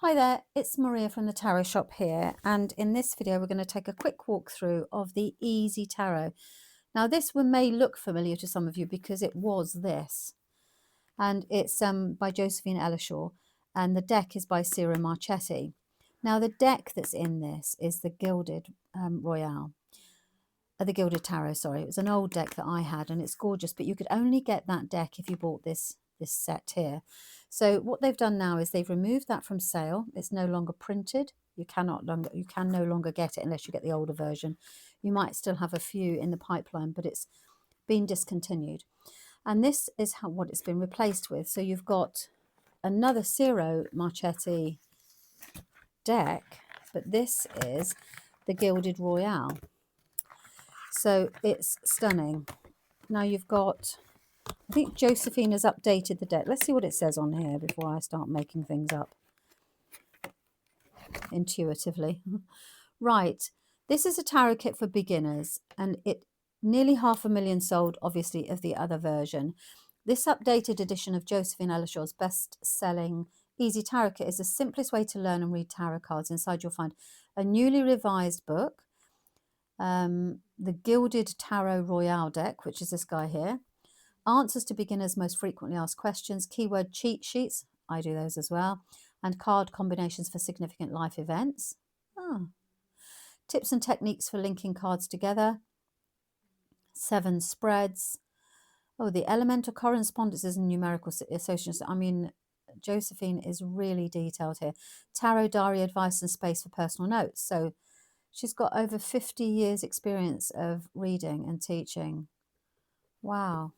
Hi there, it's Maria from the Tarot Shop here, and in this video we're going to take a quick walkthrough of the Easy Tarot. Now this one may look familiar to some of you because it was this, and it's by Josephine Ellershaw, and the deck is by Ciro Marchetti. Now the deck that's in this is the Gilded Royale. The Gilded Tarot, sorry. It was an old deck that I had, and it's gorgeous, but you could only get that deck if you bought this set here. So what they've done now is they've removed that from sale. It's no longer printed. You can no longer get it unless you get the older version. You might still have a few in the pipeline, but it's been discontinued. And this is what it's been replaced with. So you've got another Ciro Marchetti deck, but this is the Gilded Royale. So it's stunning. Now you've got, I think Josephine has updated the deck. Let's see what it says on here before I start making things up intuitively. Right, this is a tarot kit for beginners, and it nearly 500,000 sold, obviously, of the other version. This updated edition of Josephine Ellershaw's best-selling Easy Tarot Kit is the simplest way to learn and read tarot cards. Inside you'll find a newly revised book, the Gilded Tarot Royale deck, which is this guy here, answers to beginners' most frequently asked questions, keyword cheat sheets, I do those as well, and card combinations for significant life events. Tips and techniques for linking cards together, 7 spreads. The elemental correspondences and numerical associations. I mean, Josephine is really detailed here. Tarot diary advice and space for personal notes. So she's got over 50 years experience of reading and teaching. Wow.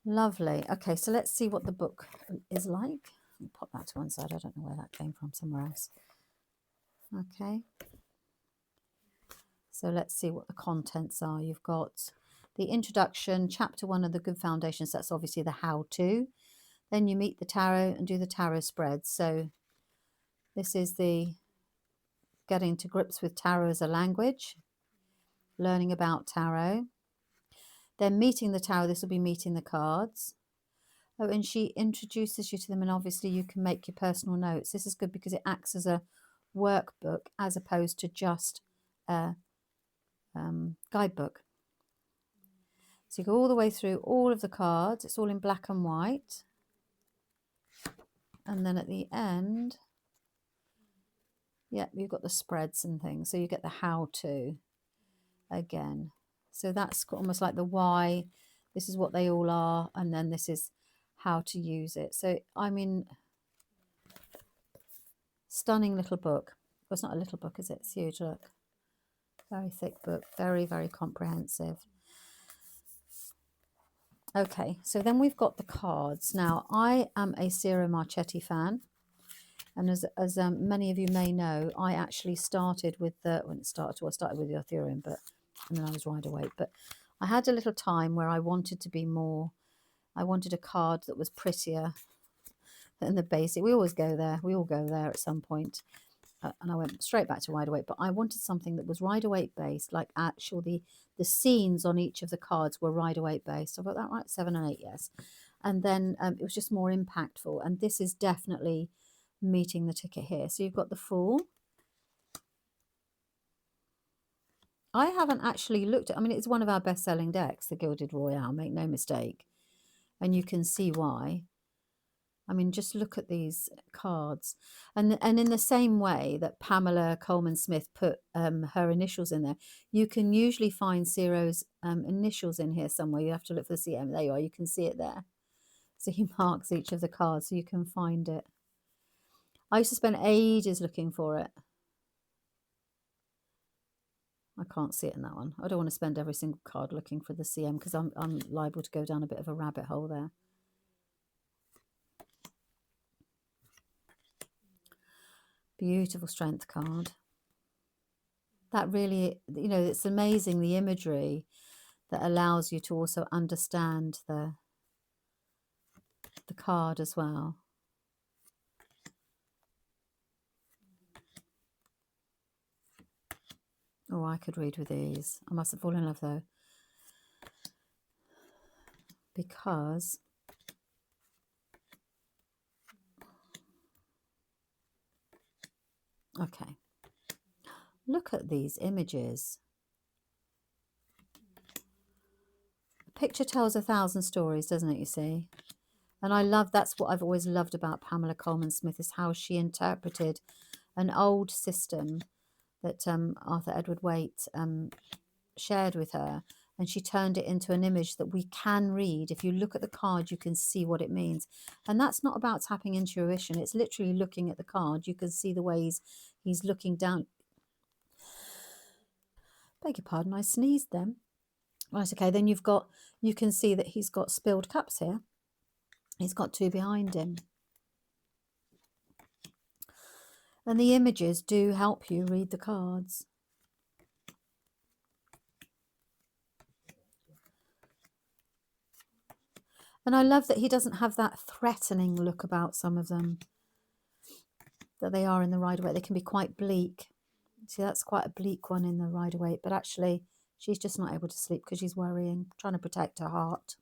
Lovely. Okay, so let's see what the book is like. I'll pop that to one side. I don't know where that came from, somewhere else. Okay. So let's see what the contents are. You've got the introduction, chapter 1 of the Good Foundations. That's obviously the how-to. Then you meet the tarot and do the tarot spreads. So this is the getting to grips with tarot as a language, learning about tarot. Then meeting the tarot, this will be meeting the cards. Oh, and she introduces you to them, and obviously you can make your personal notes. This is good because it acts as a workbook as opposed to just a guidebook. So you go all the way through all of the cards. It's all in black and white. And then at the end, yeah, you've got the spreads and things. So you get the how-to again. So that's almost like the why. This is what they all are. And then this is how to use it. So, I mean, stunning little book. Well, it's not a little book, is it? It's huge, look. Very thick book. Very, very comprehensive. Okay, so then we've got the cards. Now, I am a Ciro Marchetti fan. And as many of you may know, I actually started with I started with the Arthurian, and then I was Rider-Waite. But I had a little time where I wanted to be more, I wanted a card that was prettier than the basic. We always go there. We all go there at some point. And I went straight back to Rider-Waite. But I wanted something that was Rider-Waite based, like actually the scenes on each of the cards were Rider-Waite based. I got that right? 7 and 8, yes. And then it was just more impactful. And this is definitely meeting the ticket here. So you've got the Fool. I haven't actually looked at, I mean, it's one of our best-selling decks, the Gilded Royale, make no mistake. And you can see why. I mean, just look at these cards. And in the same way that Pamela Coleman Smith put her initials in there, you can usually find Ciro's initials in here somewhere. You have to look for the CM. There you are. You can see it there. So he marks each of the cards so you can find it. I used to spend ages looking for it. I can't see it in that one. I don't want to spend every single card looking for the CM because I'm liable to go down a bit of a rabbit hole there. Beautiful strength card. That really, you know, it's amazing, the imagery that allows you to also understand the card as well. Oh, I could read with these. I must have fallen in love though. Because Okay. Look at these images. A picture tells 1,000 stories, doesn't it, you see? And I love, that's what I've always loved about Pamela Coleman Smith, is how she interpreted an old system that Arthur Edward Waite shared with her, and she turned it into an image that we can read. If you look at the card, you can see what it means. And that's not about tapping intuition. It's literally looking at the card. You can see the ways he's looking down. Beg your pardon, I sneezed then. Right, okay, then you can see that he's got spilled cups here. He's got two behind him. And the images do help you read the cards. And I love that he doesn't have that threatening look about some of them, that they are in the Rider-Waite. They can be quite bleak. See, that's quite a bleak one in the Rider-Waite, but actually she's just not able to sleep because she's worrying, trying to protect her heart.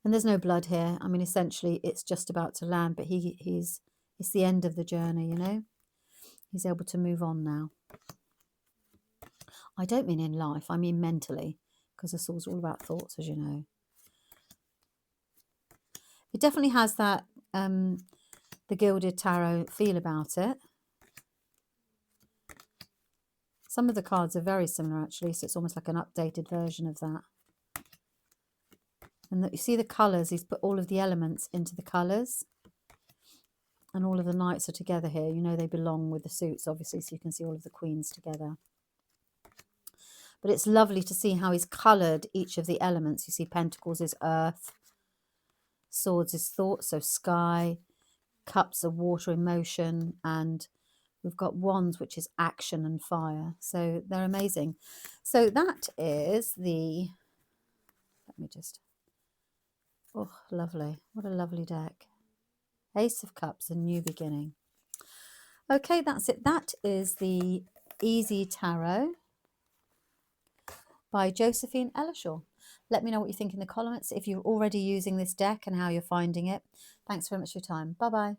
And there's no blood here. I mean, essentially it's just about to land, but it's the end of the journey, you know. He's able to move on now. I don't mean in life, I mean mentally, because the Sword's all about thoughts, as you know. It definitely has that the Gilded Tarot feel about it. Some of the cards are very similar, actually, so it's almost like an updated version of that. And that you see the colours, he's put all of the elements into the colours. And all of the knights are together here. You know they belong with the suits, obviously, so you can see all of the queens together. But it's lovely to see how he's coloured each of the elements. You see pentacles is earth, swords is thought, so sky, cups are water, emotion, and we've got wands, which is action and fire. So they're amazing. So that is the, let me just, oh, lovely. What a lovely deck. Ace of Cups, a new beginning. Okay, that's it. That is the Easy Tarot by Josephine Ellershaw. Let me know what you think in the comments if you're already using this deck and how you're finding it. Thanks very much for your time. Bye-bye.